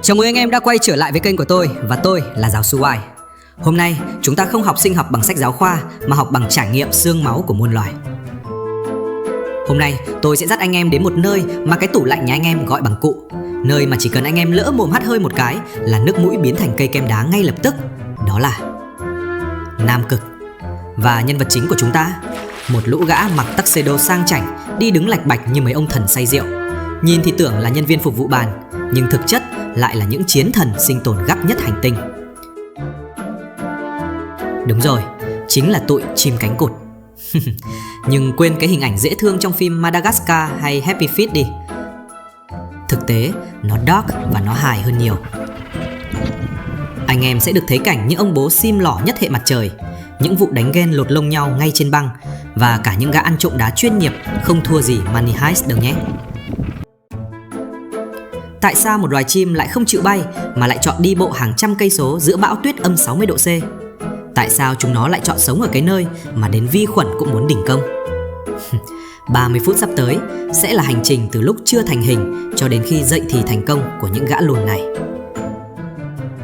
Chào mừng anh em đã quay trở lại với kênh của tôi và tôi là giáo sư Y. Hôm nay chúng ta không học sinh học bằng sách giáo khoa mà học bằng trải nghiệm xương máu của muôn loài. Hôm nay tôi sẽ dắt anh em đến một nơi mà cái tủ lạnh nhà anh em gọi bằng cụ. Nơi mà chỉ cần anh em lỡ mồm hắt hơi một cái là nước mũi biến thành cây kem đá ngay lập tức. Đó là Nam Cực. Và nhân vật chính của chúng ta, một lũ gã mặc tuxedo sang chảnh, đi đứng lạch bạch như mấy ông thần say rượu. Nhìn thì tưởng là nhân viên phục vụ bàn, nhưng thực chất lại là những chiến thần sinh tồn gắt nhất hành tinh. Đúng rồi, chính là tụi chim cánh cụt. Nhưng quên cái hình ảnh dễ thương trong phim Madagascar hay Happy Feet đi. Thực tế, nó dark và nó hài hơn nhiều. Anh em sẽ được thấy cảnh những ông bố sim lỏ nhất hệ mặt trời, những vụ đánh ghen lột lông nhau ngay trên băng, và cả những gã ăn trộm đá chuyên nghiệp không thua gì Money Heist đâu nhé. Tại sao một loài chim lại không chịu bay mà lại chọn đi bộ hàng trăm cây số giữa bão tuyết âm 60 độ C? Tại sao chúng nó lại chọn sống ở cái nơi mà đến vi khuẩn cũng muốn đỉnh công? 30 phút sắp tới sẽ là hành trình từ lúc chưa thành hình cho đến khi dậy thì thành công của những gã lùn này.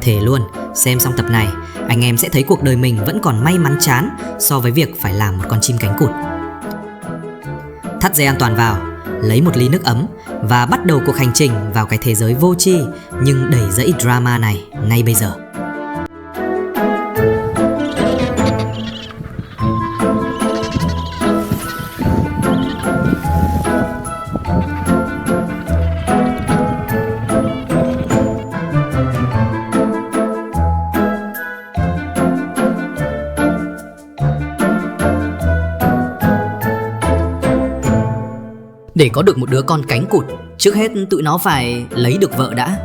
Thề luôn, xem xong tập này, anh em sẽ thấy cuộc đời mình vẫn còn may mắn chán so với việc phải làm một con chim cánh cụt. Thắt dây an toàn vào, lấy một ly nước ấm và bắt đầu cuộc hành trình vào cái thế giới vô tri nhưng đầy rẫy drama này ngay bây giờ. Để có được một đứa con cánh cụt, trước hết tụi nó phải lấy được vợ đã.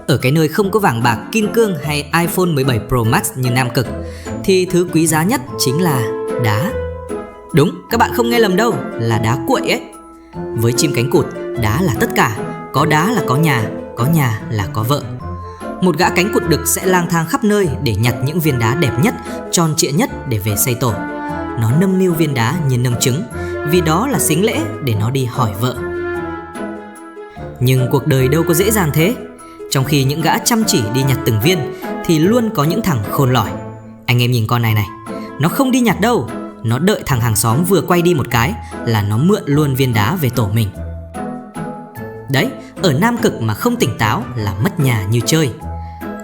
Ở cái nơi không có vàng bạc, kim cương hay iPhone 17 Pro Max như Nam Cực, thì thứ quý giá nhất chính là đá. Đúng, các bạn không nghe lầm đâu, là đá cuội ấy. Với chim cánh cụt, đá là tất cả. Có đá là có nhà là có vợ. Một gã cánh cụt đực sẽ lang thang khắp nơi để nhặt những viên đá đẹp nhất, tròn trịa nhất để về xây tổ. Nó nâng niu viên đá như nâng trứng, vì đó là sính lễ để nó đi hỏi vợ. Nhưng cuộc đời đâu có dễ dàng thế. Trong khi những gã chăm chỉ đi nhặt từng viên thì luôn có những thằng khôn lỏi. Anh em nhìn con này này, nó không đi nhặt đâu, nó đợi thằng hàng xóm vừa quay đi một cái là nó mượn luôn viên đá về tổ mình. Đấy, ở Nam Cực mà không tỉnh táo là mất nhà như chơi.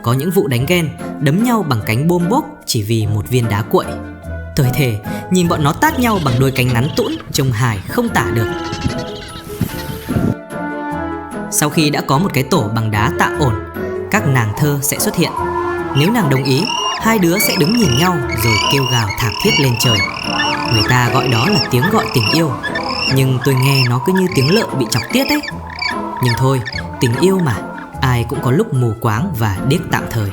Có những vụ đánh ghen, đấm nhau bằng cánh bôm bốp chỉ vì một viên đá cuội. Tôi thề, nhìn bọn nó tát nhau bằng đôi cánh ngắn tũn trông hài không tả được. Sau khi đã có một cái tổ bằng đá tạm ổn, các nàng thơ sẽ xuất hiện. Nếu nàng đồng ý, hai đứa sẽ đứng nhìn nhau rồi kêu gào thảm thiết lên trời. Người ta gọi đó là tiếng gọi tình yêu, nhưng tôi nghe nó cứ như tiếng lợn bị chọc tiết ấy. Nhưng thôi, tình yêu mà, ai cũng có lúc mù quáng và điếc tạm thời.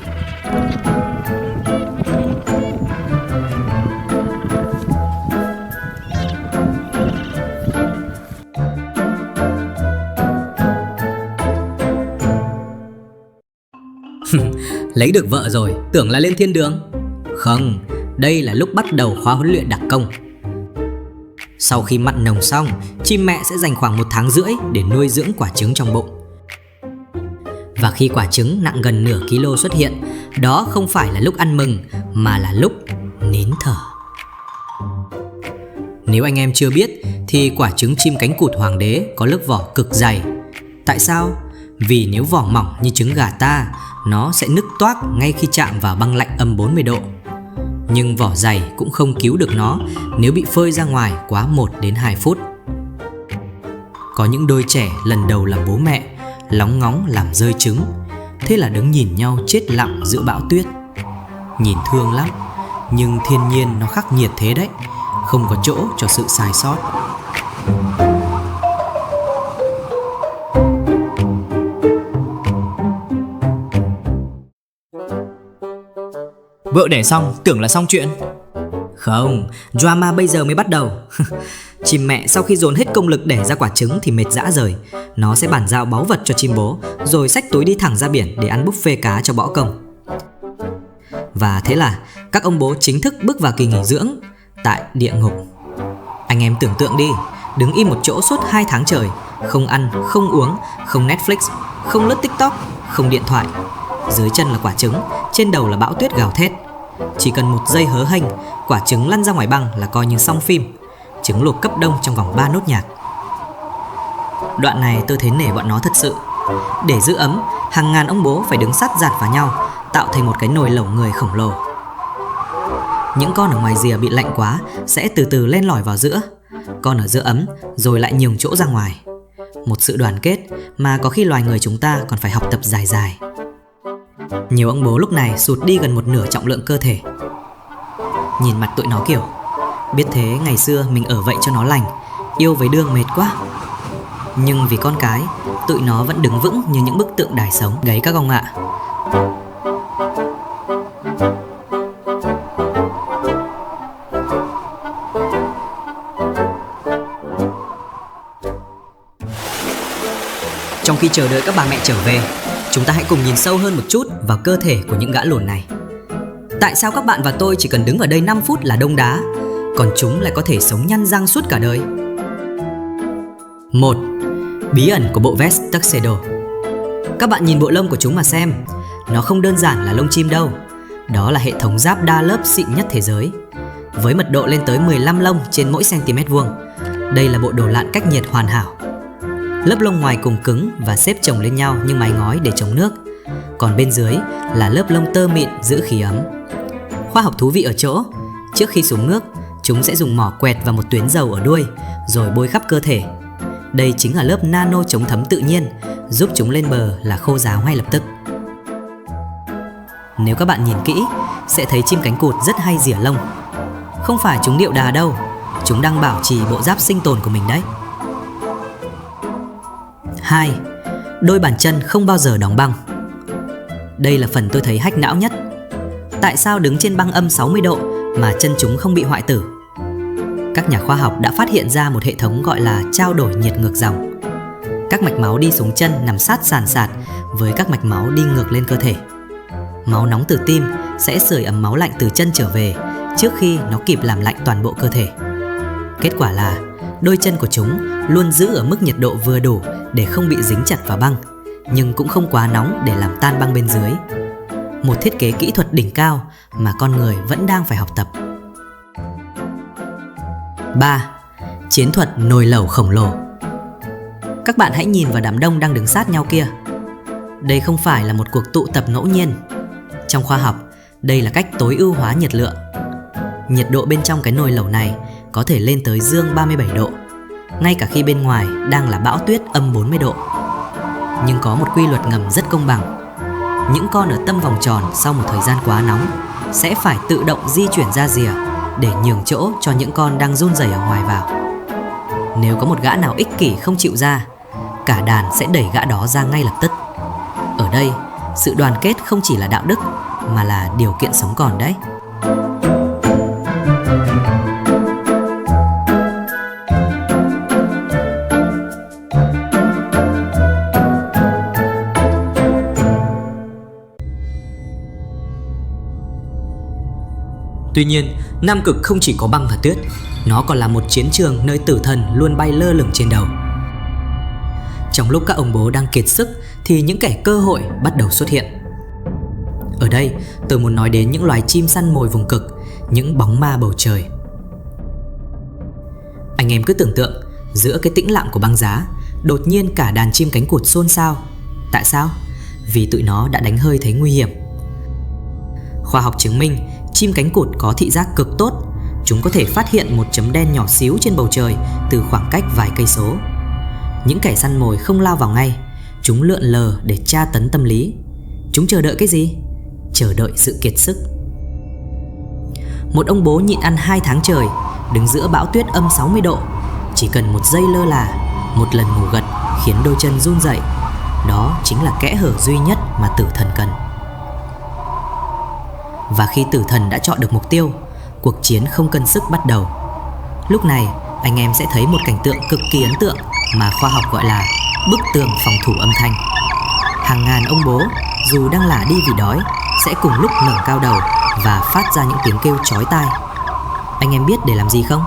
Lấy được vợ rồi, tưởng là lên thiên đường. Không, đây là lúc bắt đầu khóa huấn luyện đặc công. Sau khi mặn nồng xong, chim mẹ sẽ dành khoảng 1 tháng rưỡi để nuôi dưỡng quả trứng trong bụng. Và khi quả trứng nặng gần nửa kg xuất hiện, đó không phải là lúc ăn mừng mà là lúc nín thở. Nếu anh em chưa biết thì quả trứng chim cánh cụt hoàng đế có lớp vỏ cực dày. Tại sao? Vì nếu vỏ mỏng như trứng gà ta, nó sẽ nứt toác ngay khi chạm vào băng lạnh âm 40 độ. Nhưng vỏ dày cũng không cứu được nó nếu bị phơi ra ngoài quá 1 đến 2 phút. Có những đôi trẻ lần đầu làm bố mẹ, lóng ngóng làm rơi trứng, thế là đứng nhìn nhau chết lặng giữa bão tuyết. Nhìn thương lắm, nhưng thiên nhiên nó khắc nghiệt thế đấy, không có chỗ cho sự sai sót. Vợ đẻ xong tưởng là xong chuyện. Không, drama bây giờ mới bắt đầu. Chim mẹ sau khi dồn hết công lực đẻ ra quả trứng thì mệt rã rời. Nó sẽ bàn giao báu vật cho chim bố, rồi xách túi đi thẳng ra biển để ăn buffet cá cho bỏ công. Và thế là các ông bố chính thức bước vào kỳ nghỉ dưỡng tại địa ngục. Anh em tưởng tượng đi, đứng im một chỗ suốt 2 tháng trời, không ăn, không uống, không Netflix, không lướt TikTok, không điện thoại. Dưới chân là quả trứng, trên đầu là bão tuyết gào thét. Chỉ cần một giây hớ hênh, quả trứng lăn ra ngoài băng là coi như xong phim. Trứng luộc cấp đông trong vòng 3 nốt nhạc. Đoạn này tôi thấy nể bọn nó thật sự. Để giữ ấm, hàng ngàn ông bố phải đứng sát dạt vào nhau, tạo thành một cái nồi lẩu người khổng lồ. Những con ở ngoài rìa bị lạnh quá sẽ từ từ len lỏi vào giữa, con ở giữa ấm rồi lại nhường chỗ ra ngoài. Một sự đoàn kết mà có khi loài người chúng ta còn phải học tập dài dài. Nhiều ông bố lúc này sụt đi gần một nửa trọng lượng cơ thể. Nhìn mặt tụi nó kiểu biết thế ngày xưa mình ở vậy cho nó lành, yêu với đương mệt quá. Nhưng vì con cái, tụi nó vẫn đứng vững như những bức tượng đài sống đấy các ông ạ. Trong khi chờ đợi các bà mẹ trở về, chúng ta hãy cùng nhìn sâu hơn một chút vào cơ thể của những gã lùn này. Tại sao các bạn và tôi chỉ cần đứng ở đây 5 phút là đông đá, còn chúng lại có thể sống nhăn răng suốt cả đời? 1. Bí ẩn của bộ vest tuxedo. Các bạn nhìn bộ lông của chúng mà xem, nó không đơn giản là lông chim đâu. Đó là hệ thống giáp đa lớp xịn nhất thế giới, với mật độ lên tới 15 lông trên mỗi cm vuông. Đây là bộ đồ lặn cách nhiệt hoàn hảo. Lớp lông ngoài cùng cứng và xếp chồng lên nhau như mái ngói để chống nước. Còn bên dưới là lớp lông tơ mịn giữ khí ấm. Khoa học thú vị ở chỗ, trước khi xuống nước, chúng sẽ dùng mỏ quẹt vào một tuyến dầu ở đuôi rồi bôi khắp cơ thể. Đây chính là lớp nano chống thấm tự nhiên, giúp chúng lên bờ là khô ráo ngay lập tức. Nếu các bạn nhìn kỹ, sẽ thấy chim cánh cụt rất hay rỉa lông. Không phải chúng điệu đà đâu, chúng đang bảo trì bộ giáp sinh tồn của mình đấy. 2. Đôi bàn chân không bao giờ đóng băng. Đây là phần tôi thấy hack não nhất. Tại sao đứng trên băng âm 60 độ mà chân chúng không bị hoại tử? Các nhà khoa học đã phát hiện ra một hệ thống gọi là trao đổi nhiệt ngược dòng. Các mạch máu đi xuống chân nằm sát sàn sạt với các mạch máu đi ngược lên cơ thể. Máu nóng từ tim sẽ sưởi ấm máu lạnh từ chân trở về trước khi nó kịp làm lạnh toàn bộ cơ thể. Kết quả là đôi chân của chúng luôn giữ ở mức nhiệt độ vừa đủ để không bị dính chặt vào băng, nhưng cũng không quá nóng để làm tan băng bên dưới. Một thiết kế kỹ thuật đỉnh cao mà con người vẫn đang phải học tập. 3. Chiến thuật nồi lẩu khổng lồ. Các bạn hãy nhìn vào đám đông đang đứng sát nhau kia. Đây không phải là một cuộc tụ tập ngẫu nhiên. Trong khoa học, đây là cách tối ưu hóa nhiệt lượng. Nhiệt độ bên trong cái nồi lẩu này có thể lên tới dương 37 độ, ngay cả khi bên ngoài đang là bão tuyết âm 40 độ. Nhưng có một quy luật ngầm rất công bằng. Những con ở tâm vòng tròn sau một thời gian quá nóng sẽ phải tự động di chuyển ra rìa để nhường chỗ cho những con đang run rẩy ở ngoài vào. Nếu có một gã nào ích kỷ không chịu ra, cả đàn sẽ đẩy gã đó ra ngay lập tức. Ở đây, sự đoàn kết không chỉ là đạo đức mà là điều kiện sống còn đấy. Tuy nhiên, Nam Cực không chỉ có băng và tuyết, nó còn là một chiến trường nơi tử thần luôn bay lơ lửng trên đầu. Trong lúc các ông bố đang kiệt sức thì những kẻ cơ hội bắt đầu xuất hiện. Ở đây, tôi muốn nói đến những loài chim săn mồi vùng cực, những bóng ma bầu trời. Anh em cứ tưởng tượng, giữa cái tĩnh lặng của băng giá, đột nhiên cả đàn chim cánh cụt xôn xao. Tại sao? Vì tụi nó đã đánh hơi thấy nguy hiểm. Khoa học chứng minh chim cánh cụt có thị giác cực tốt. Chúng có thể phát hiện một chấm đen nhỏ xíu trên bầu trời từ khoảng cách vài cây số. Những kẻ săn mồi không lao vào ngay, chúng lượn lờ để tra tấn tâm lý. Chúng chờ đợi cái gì? Chờ đợi sự kiệt sức. Một ông bố nhịn ăn 2 tháng trời, đứng giữa bão tuyết âm 60 độ, chỉ cần một giây lơ là, một lần ngủ gật khiến đôi chân run rẩy. Đó chính là kẽ hở duy nhất mà tử thần cần. Và khi tử thần đã chọn được mục tiêu, cuộc chiến không cân sức bắt đầu. Lúc này, anh em sẽ thấy một cảnh tượng cực kỳ ấn tượng mà khoa học gọi là bức tường phòng thủ âm thanh. Hàng ngàn ông bố, dù đang lả đi vì đói, sẽ cùng lúc ngẩng cao đầu và phát ra những tiếng kêu chói tai. Anh em biết để làm gì không?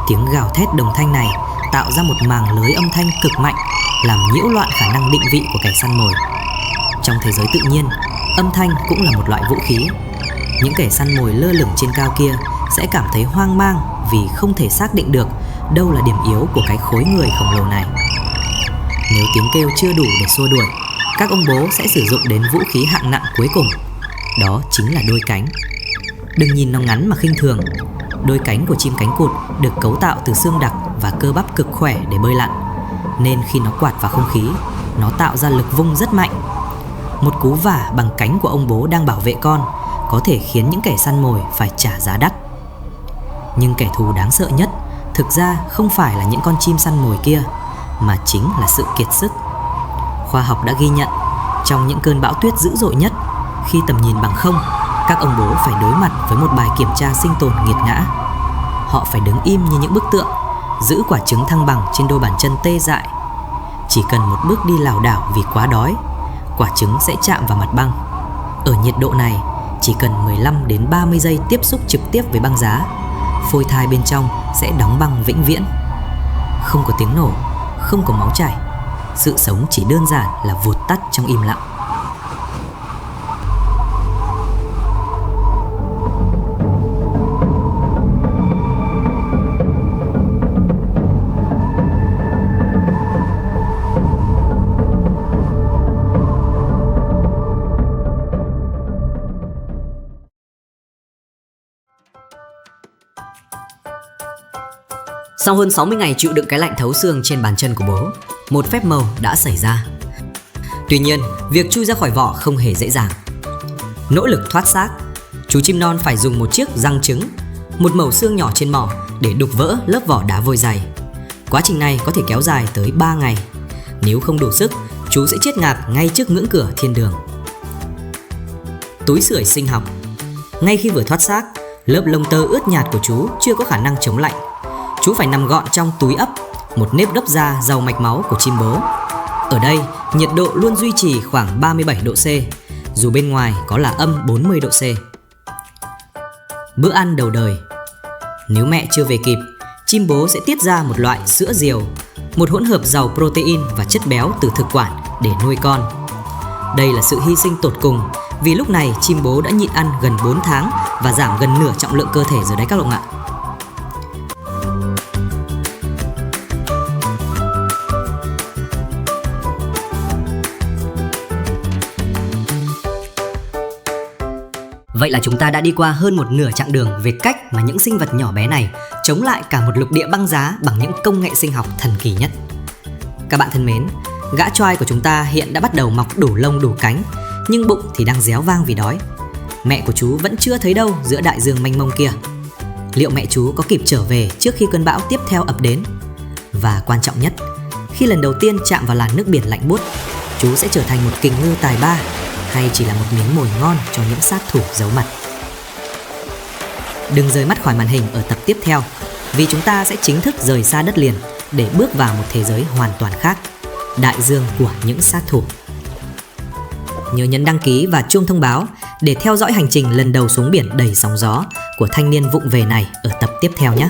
Tiếng gào thét đồng thanh này tạo ra một màng lưới âm thanh cực mạnh, làm nhiễu loạn khả năng định vị của kẻ săn mồi. Trong thế giới tự nhiên, âm thanh cũng là một loại vũ khí. Những kẻ săn mồi lơ lửng trên cao kia sẽ cảm thấy hoang mang vì không thể xác định được đâu là điểm yếu của cái khối người khổng lồ này. Nếu tiếng kêu chưa đủ để xua đuổi, các ông bố sẽ sử dụng đến vũ khí hạng nặng cuối cùng. Đó chính là đôi cánh. Đừng nhìn nó ngắn mà khinh thường. Đôi cánh của chim cánh cụt được cấu tạo từ xương đặc và cơ bắp cực khỏe để bơi lặn, nên khi nó quạt vào không khí, nó tạo ra lực vung rất mạnh. Một cú vả bằng cánh của ông bố đang bảo vệ con có thể khiến những kẻ săn mồi phải trả giá đắt. Nhưng kẻ thù đáng sợ nhất thực ra không phải là những con chim săn mồi kia, mà chính là sự kiệt sức. Khoa học đã ghi nhận, trong những cơn bão tuyết dữ dội nhất, khi tầm nhìn bằng không, các ông bố phải đối mặt với một bài kiểm tra sinh tồn nghiệt ngã. Họ phải đứng im như những bức tượng, giữ quả trứng thăng bằng trên đôi bàn chân tê dại. Chỉ cần một bước đi lảo đảo vì quá đói, quả trứng sẽ chạm vào mặt băng. Ở nhiệt độ này, chỉ cần 15 đến 30 giây tiếp xúc trực tiếp với băng giá, phôi thai bên trong sẽ đóng băng vĩnh viễn. Không có tiếng nổ, không có máu chảy, sự sống chỉ đơn giản là vụt tắt trong im lặng. Sau hơn 60 ngày chịu đựng cái lạnh thấu xương trên bàn chân của bố, một phép màu đã xảy ra. Tuy nhiên, việc chui ra khỏi vỏ không hề dễ dàng. Nỗ lực thoát xác, chú chim non phải dùng một chiếc răng trứng, một mẩu xương nhỏ trên mỏ để đục vỡ lớp vỏ đá vôi dày. Quá trình này có thể kéo dài tới 3 ngày. Nếu không đủ sức, chú sẽ chết ngạt ngay trước ngưỡng cửa thiên đường. Túi sưởi sinh học. Ngay khi vừa thoát xác, lớp lông tơ ướt nhạt của chú chưa có khả năng chống lạnh. Chú phải nằm gọn trong túi ấp, một nếp gấp da giàu mạch máu của chim bố. Ở đây, nhiệt độ luôn duy trì khoảng 37 độ C, dù bên ngoài có là âm 40 độ C. Bữa ăn đầu đời. Nếu mẹ chưa về kịp, chim bố sẽ tiết ra một loại sữa diều, một hỗn hợp giàu protein và chất béo từ thực quản để nuôi con. Đây là sự hy sinh tột cùng, vì lúc này chim bố đã nhịn ăn gần 4 tháng và giảm gần nửa trọng lượng cơ thể rồi đấy các bạn ạ. Vậy là chúng ta đã đi qua hơn một nửa chặng đường về cách mà những sinh vật nhỏ bé này chống lại cả một lục địa băng giá bằng những công nghệ sinh học thần kỳ nhất. Các bạn thân mến, gã choai của chúng ta hiện đã bắt đầu mọc đủ lông đủ cánh, nhưng bụng thì đang réo vang vì đói. Mẹ của chú vẫn chưa thấy đâu giữa đại dương mênh mông kia. Liệu mẹ chú có kịp trở về trước khi cơn bão tiếp theo ập đến? Và quan trọng nhất, khi lần đầu tiên chạm vào làn nước biển lạnh buốt, chú sẽ trở thành một kình ngư tài ba, hay chỉ là một miếng mồi ngon cho những sát thủ giấu mặt? Đừng rời mắt khỏi màn hình ở tập tiếp theo, vì chúng ta sẽ chính thức rời xa đất liền để bước vào một thế giới hoàn toàn khác, đại dương của những sát thủ. Nhớ nhấn đăng ký và chuông thông báo để theo dõi hành trình lần đầu xuống biển đầy sóng gió của thanh niên vụng về này ở tập tiếp theo nhé.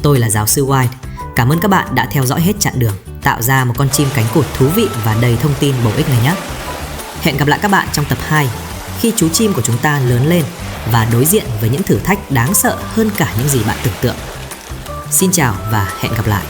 Tôi là giáo sư White. Cảm ơn các bạn đã theo dõi hết chặng đường, tạo ra một con chim cánh cụt thú vị và đầy thông tin bổ ích này nhé. Hẹn gặp lại các bạn trong tập 2, khi chú chim của chúng ta lớn lên và đối diện với những thử thách đáng sợ hơn cả những gì bạn tưởng tượng. Xin chào và hẹn gặp lại.